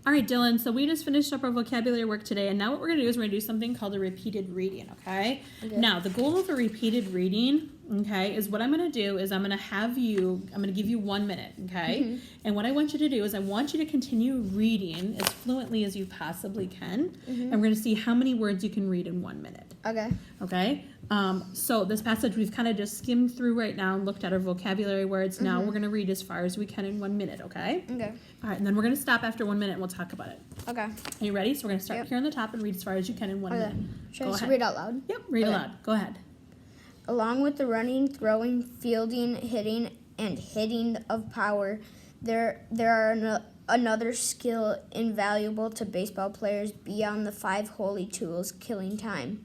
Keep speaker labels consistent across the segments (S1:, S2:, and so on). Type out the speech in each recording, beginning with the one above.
S1: All right, Dylan, so we just finished up our vocabulary work today, and now what we're going to do is we're going to do something called a repeated reading, okay? Now, the goal of a repeated reading, okay, is what I'm going to do is I'm going to give you 1 minute, okay? And what I want you to do is I want you to continue reading as fluently as you possibly can, and we're going to see how many words you can read in 1 minute. Okay? So this passage we've kind of just skimmed through right now and looked at our vocabulary words. Now we're going to read as far as we can in 1 minute, okay? All right, and then we're going to stop after 1 minute and we'll talk about it. Are you ready? So we're going to start here on the top and read as far as you can in 1 minute.
S2: Should I just read out loud?
S1: Yep, read aloud. Go ahead.
S2: Along with the running, throwing, fielding, hitting, and hitting of power, there are another skill invaluable to baseball players beyond the 5 holy tools, killing time.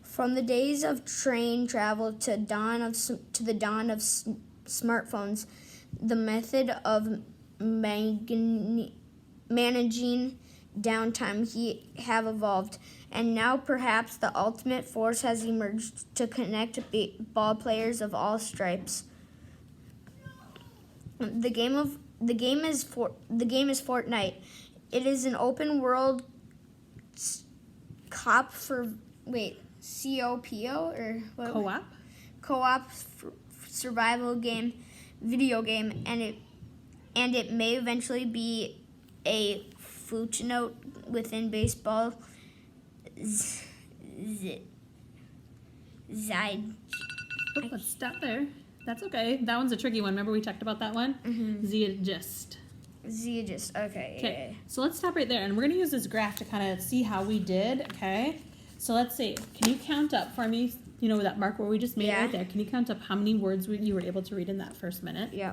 S2: From the days of train travel to the dawn of smartphones, the method of managing downtime have evolved, and now perhaps the ultimate force has emerged to connect ball players of all stripes. The game is Fortnite. It is an open world co-op survival game, video game, and it may eventually be a footnote within baseball.
S1: Let's stop there. That's okay. That one's a tricky one. Remember we talked about that one? Zeitgeist.
S2: Okay.
S1: So let's stop right there, and we're going to use this graph to kind of see how we did, okay? So let's see. Can you count up for me, that mark where we just made right there? Can you count up how many words you were able to read in that first minute?
S2: Yeah.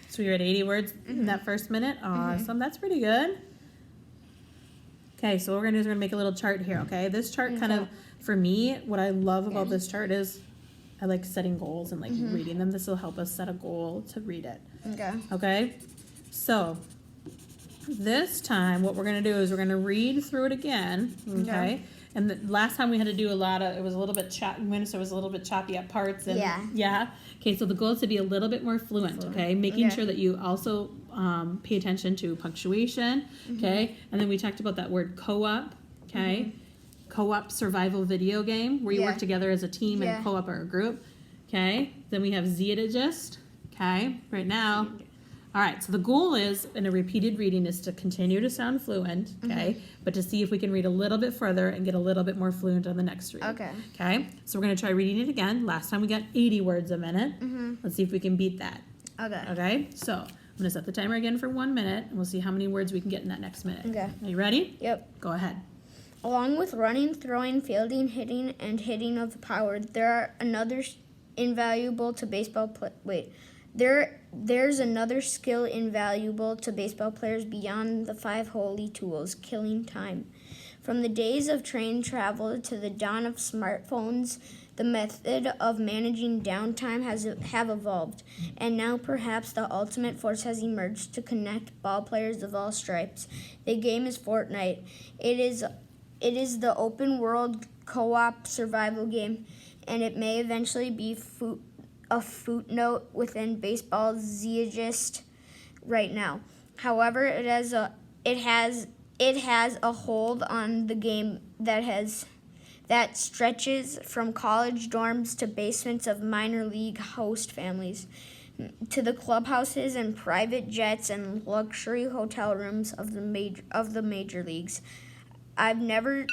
S1: So you're at 80 words in that first minute? Awesome. That's pretty good. Okay, so what we're going to do is we're going to make a little chart here, okay? This chart kind of, for me, what I love about this chart is I like setting goals and like reading them. This will help us set a goal to read it. Okay? So this time what we're going to do is we're going to read through it again, okay? And the last time we had to do it was a little bit choppy, so it was a little bit choppy at parts. And yeah. Okay, so the goal is to be a little bit more fluent, okay? Making sure that you also pay attention to punctuation, okay? And then we talked about that word co-op, okay? Co-op survival video game where you work together as a team and co-op or a group, okay? Then we have Zeitgeist, okay? Right now. All right, so the goal is, in a repeated reading, is to continue to sound fluent, okay? But to see if we can read a little bit further and get a little bit more fluent on the next read. Okay? So we're going to try reading it again. Last time we got 80 words a minute. Let's see if we can beat that. Okay? So I'm going to set the timer again for 1 minute, and we'll see how many words we can get in that next minute. Are you ready?
S2: Yep.
S1: Go ahead.
S2: Along with running, throwing, fielding, hitting, and hitting of the power, there are another invaluable to baseball There's another skill invaluable to baseball players beyond the 5 holy tools, killing time. From the days of train travel to the dawn of smartphones, the method of managing downtime have evolved, and now perhaps the ultimate force has emerged to connect ball players of all stripes. The game is Fortnite. It is the open world co-op survival game, and it may eventually be a footnote within baseball's zeitgeist right now. However, it has a hold on the game that stretches from college dorms to basements of minor league host families, to the clubhouses and private jets and luxury hotel rooms of the major leagues. Okay,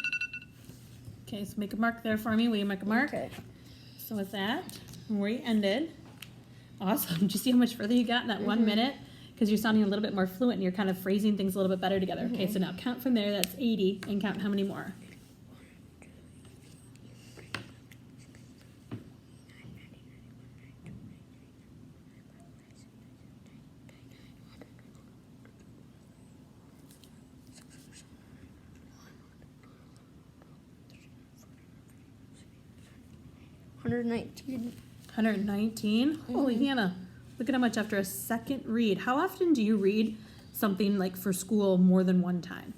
S1: so make a mark there for me. Will you make a mark?
S2: Okay.
S1: So with that, where you ended. Awesome. Did you see how much further you got in that 1 minute? Because you're sounding a little bit more fluent and you're kind of phrasing things a little bit better together. Okay, so now count from there. That's 80. And count how many more?
S2: 119.
S1: 119? Holy Hannah. Look at how much after a second read. How often do you read something like for school more than one time?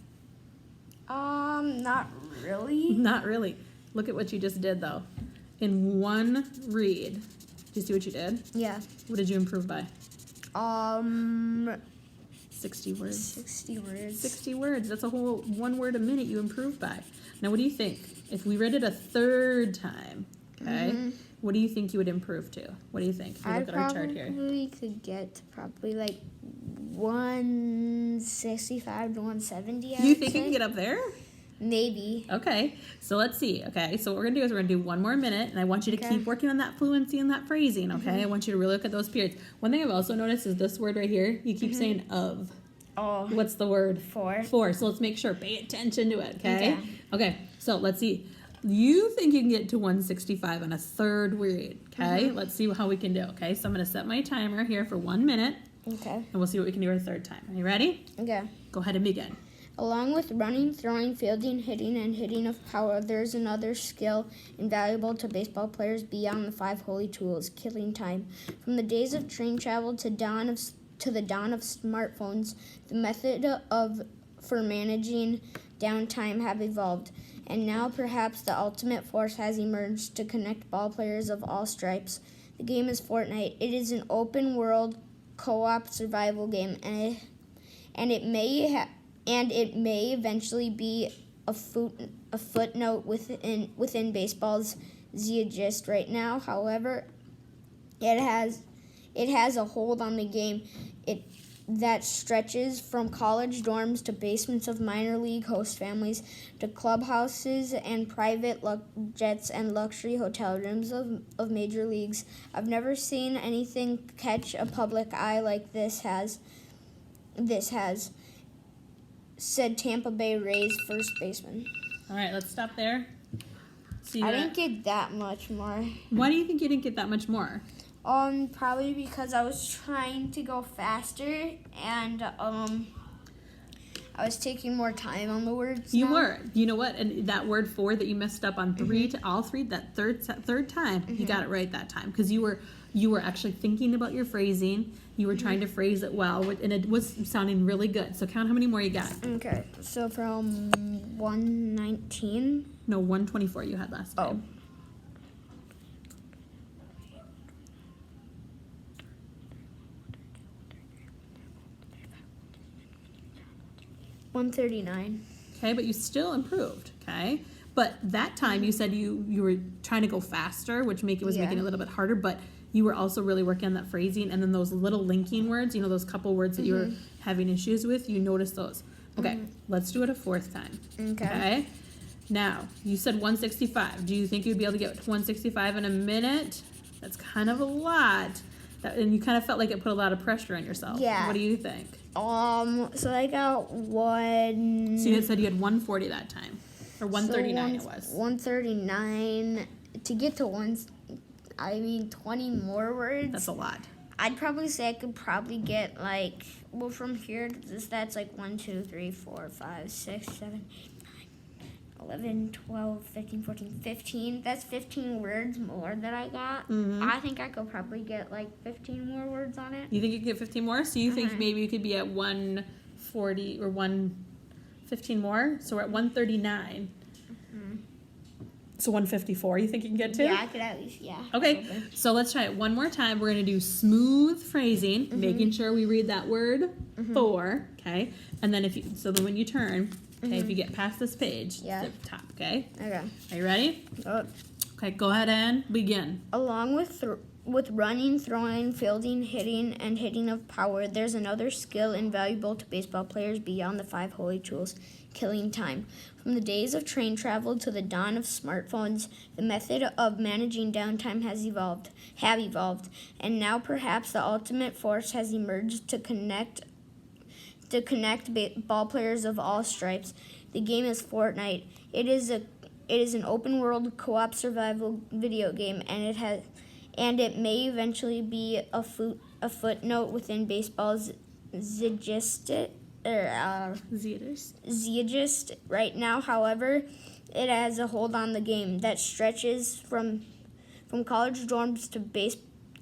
S2: Not really.
S1: Not really. Look at what you just did though. In one read. Do you see what you did?
S2: Yeah.
S1: What did you improve by? 60 words.
S2: 60 words.
S1: 60 words. That's a whole 1 word a minute you improved by. Now what do you think? If we read it a third time, okay, what do you think you would improve to? What do you think? If you look at our chart here.
S2: I probably could get to probably like 165 to 170.
S1: You think you can get up there?
S2: Maybe.
S1: Okay, so let's see. Okay, so what we're gonna do is we're gonna do 1 more minute, and I want you to keep working on that fluency and that phrasing. Okay, I want you to really look at those periods. One thing I've also noticed is this word right here. You keep saying of.
S2: Oh.
S1: What's the word?
S2: For.
S1: For. So let's make sure. Pay attention to it. Okay. Okay. So let's see. You think you can get to 165 on a third read. Okay. Let's see how we can do. Okay. So I'm gonna set my timer here for 1 minute.
S2: Okay.
S1: And we'll see what we can do a third time. Are you ready?
S2: Okay.
S1: Go ahead and begin.
S2: Along with running, throwing, fielding, hitting, and hitting of power, there's another skill invaluable to baseball players beyond the 5 holy tools, killing time. From the days of train travel to the dawn of smartphones, the method for managing downtime have evolved, and now perhaps the ultimate force has emerged to connect ball players of all stripes. The game is Fortnite. It is an open-world co-op survival game, and it may eventually be a footnote within baseball's zeitgeist right now. However, it has a hold on the game that stretches from college dorms to basements of minor league host families to clubhouses and private jets and luxury hotel rooms of major leagues. I've never seen anything catch a public eye like this has, said Tampa Bay Rays first baseman.
S1: All right. Let's stop there. See
S2: I didn't get that much more.
S1: Why do you think you didn't get that much more?
S2: Probably because I was trying to go faster and I was taking more time on the words.
S1: You were. You know what? And that word for that you messed up on all three, that third time, you got it right that time because you were actually thinking about your phrasing. You were trying to phrase it well, and it was sounding really good. So count how many more you got.
S2: Okay. So from 119.
S1: No, 124 you had last time.
S2: 139.
S1: Okay, but you still improved. Okay, but that time you said you were trying to go faster, which was making it a little bit harder. But you were also really working on that phrasing, and then those little linking words. You know, those couple words that you were having issues with. You noticed those. Okay, let's do it a fourth time. Okay. Now you said 165. Do you think you'd be able to get 165 in a minute? That's kind of a lot. And you kind of felt like it put a lot of pressure on yourself.
S2: Yeah.
S1: What do you think?
S2: So I got one.
S1: So you said you had 140 that time, or 139 it was.
S2: 139 to get to 20 more words.
S1: That's a lot.
S2: I'd probably say I could probably get from here to this. That's 1, 2, 3, 4, 5, 6, 7, 8, 9, 11, 12, 13, 14, 15. That's 15 words more that I got. I think I could probably get 15 more words on it.
S1: You think you could get 15 more? So you think maybe you could be at 140 or 115 more? So we're at 139. So 154 you think you can get to?
S2: Yeah, I could at least,
S1: Okay,
S2: probably.
S1: so let's try it one more time. We're going to do smooth phrasing, making sure we read that word for, okay? And then then when you turn, okay, if you get past this page, the top, okay?
S2: Okay.
S1: Are you ready? Okay, go ahead and begin.
S2: Along with running, throwing, fielding, hitting, and hitting of power, there's another skill invaluable to baseball players beyond the 5 holy tools, killing time. From the days of train travel to the dawn of smartphones, the method of managing downtime have evolved, and now perhaps the ultimate force has emerged to connect ball players of all stripes. The game is Fortnite. It is an open-world co-op survival video game, and it may eventually be a footnote within baseball's zeitgeist. Right now, however, it has a hold on the game that stretches from From college dorms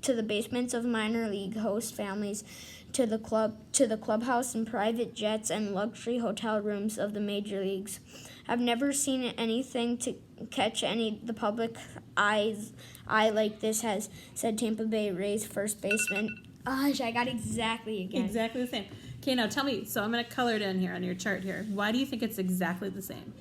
S2: to the basements of minor league host families, to the clubhouse and private jets and luxury hotel rooms of the major leagues. I've never seen anything to catch the public eye like this has, said Tampa Bay Rays first baseman. Gosh, I got exactly again.
S1: Exactly the same. Okay, now tell me. So I'm going to color it in here on your chart here. Why do you think it's exactly the same?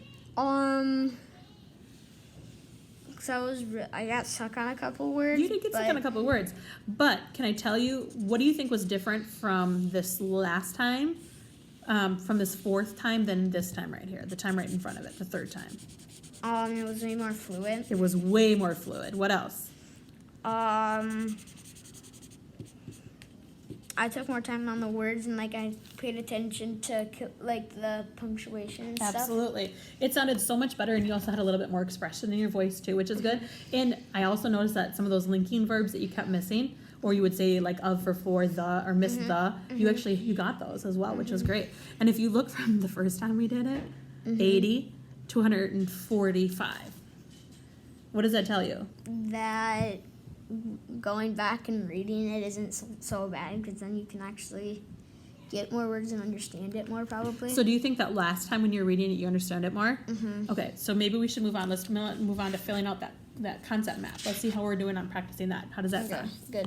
S2: So I got stuck on a couple words.
S1: You did get stuck on a couple words. But can I tell you, what do you think was different from this last time, from this fourth time, than this time right here, the time right in front of it, the third time?
S2: It was way more fluid.
S1: It was way more fluid. What else?
S2: I took more time on the words and I paid attention to the punctuation and stuff.
S1: Absolutely. It sounded so much better, and you also had a little bit more expression in your voice too, which is good. And I also noticed that some of those linking verbs that you kept missing, or you would say like of for the, or miss the, you got those as well, which was great. And if you look from the first time we did it, 80 to 145. What does that tell you?
S2: That going back and reading it isn't so bad, because then you can actually get more words and understand it more, probably.
S1: So do you think that last time when you were reading it, you understood it more? Okay, so maybe we should move on. Let's move on to filling out that concept map. Let's see how we're doing on practicing that. How does that sound?
S2: Good.